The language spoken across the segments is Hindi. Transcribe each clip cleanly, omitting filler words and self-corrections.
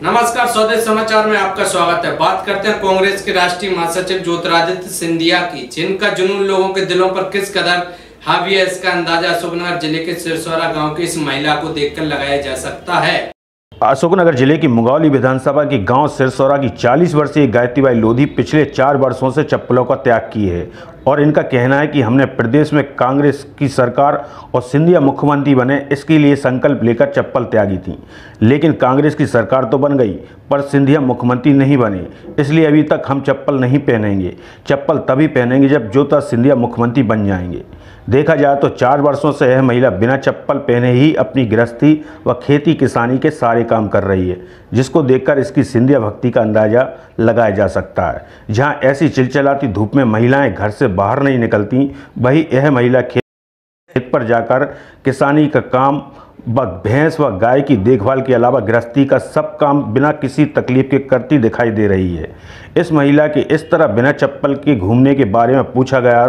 नमस्कार, स्वदेश समाचार में आपका स्वागत है। बात करते हैं कांग्रेस के राष्ट्रीय महासचिव ज्योतिरादित्य सिंधिया की, जिनका जुनून लोगों के दिलों पर किस कदर हावी है, इसका अंदाजा अशोकनगर जिले के सिरसौरा गांव की इस महिला को देखकर लगाया जा सकता है। अशोकनगर जिले की मुंगौली विधानसभा की गांव सिरसौरा की 40 वर्षीय गायत्रीबाई लोधी पिछले 4 वर्षों से चप्पलों का त्याग की है और इनका कहना है कि हमने प्रदेश में कांग्रेस की सरकार और सिंधिया मुख्यमंत्री बने, इसके लिए संकल्प लेकर चप्पल त्यागी थी। लेकिन कांग्रेस की सरकार तो बन गई पर सिंधिया मुख्यमंत्री नहीं बने, इसलिए अभी तक हम चप्पल नहीं पहनेंगे। चप्पल तभी पहनेंगे जब ज्योतिरादित्य सिंधिया मुख्यमंत्री बन जाएंगे। देखा जाए तो 4 वर्षों से यह महिला बिना चप्पल पहने ही अपनी गृहस्थी व खेती किसानी के सारे काम कर रही है, जिसको देखकर इसकी सिंधिया भक्ति का अंदाजा लगाया जा सकता है। जहां ऐसी चिलचिलाती धूप में महिलाएं घर से बाहर नहीं निकलती, वहीं यह महिला खेत पर जाकर किसानी का काम व भैंस व गाय की देखभाल के अलावा गृहस्थी का सब काम बिना किसी तकलीफ के करती दिखाई दे रही है। इस महिला के इस तरह बिना चप्पल के घूमने के बारे में पूछा गया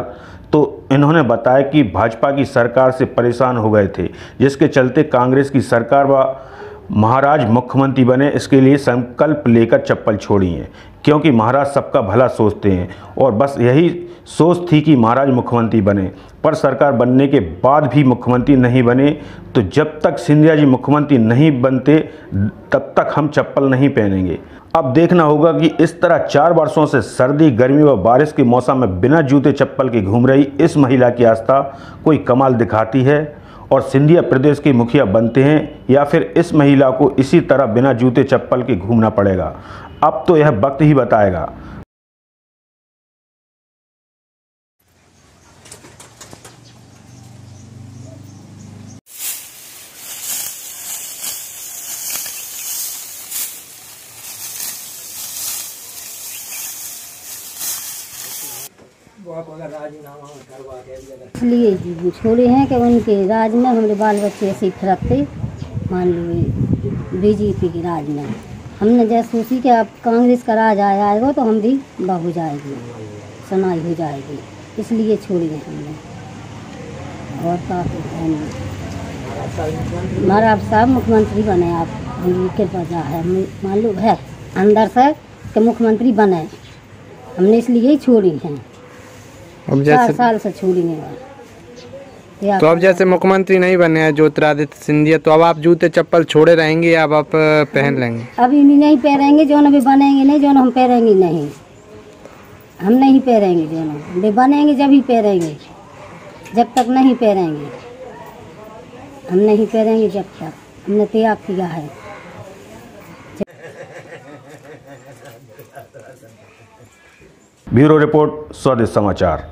तो इन्होंने बताया कि भाजपा की सरकार से परेशान हो गए थे, जिसके चलते कांग्रेस की सरकार व महाराज मुख्यमंत्री बने, इसके लिए संकल्प लेकर चप्पल छोड़ी हैं, क्योंकि महाराज सबका भला सोचते हैं और बस यही सोच थी कि महाराज मुख्यमंत्री बने। पर सरकार बनने के बाद भी मुख्यमंत्री नहीं बने, तो जब तक सिंधिया जी मुख्यमंत्री नहीं बनते तब तक हम चप्पल नहीं पहनेंगे। अब देखना होगा कि इस तरह 4 वर्षों से सर्दी, गर्मी व बारिश के मौसम में बिना जूते चप्पल के घूम रही इस महिला की आस्था कोई कमाल दिखाती है और सिंधिया प्रदेश के मुखिया बनते हैं, या फिर इस महिला को इसी तरह बिना जूते चप्पल के घूमना पड़ेगा। अब तो यह वक्त ही बताएगा। इसलिए जी छोड़े हैं कि उनके राज में हमारे बाल बच्चे ऐसे ही फिरते, मान लो बीजेपी के राज में हमने जैसे सोची कि अब कांग्रेस का राज आएगा तो हम भी हो जाएगी, सुनाई हो जाएगी, इसलिए छोड़ी है हमने। और काफ़ी महाराज साहब मुख्यमंत्री बने, आप हम कृपा जा है, मान लो है अंदर से कि मुख्यमंत्री बने, हमने इसलिए ही छोड़ी हैं। अब 4 साल से छोड़ी नहीं। तो अब जैसे मुख्यमंत्री नहीं बने हैं ज्योतिरादित्य सिंधिया, तो अब आप जूते चप्पल छोड़े रहेंगे या अब आप पहन लेंगे? अभी नहीं पहनेंगे, जो अभी बनेंगे नहीं, जो हम पहनेंगे नहीं, हम नहीं पहनेंगे, जो वे बनेंगे जब ही पहनेंगे, जब तक नहीं पहनेंगे हम नहीं पहनेंगे, जब तक हमने त्याग किया है। ब्यूरो रिपोर्ट, स्वदेश समाचार।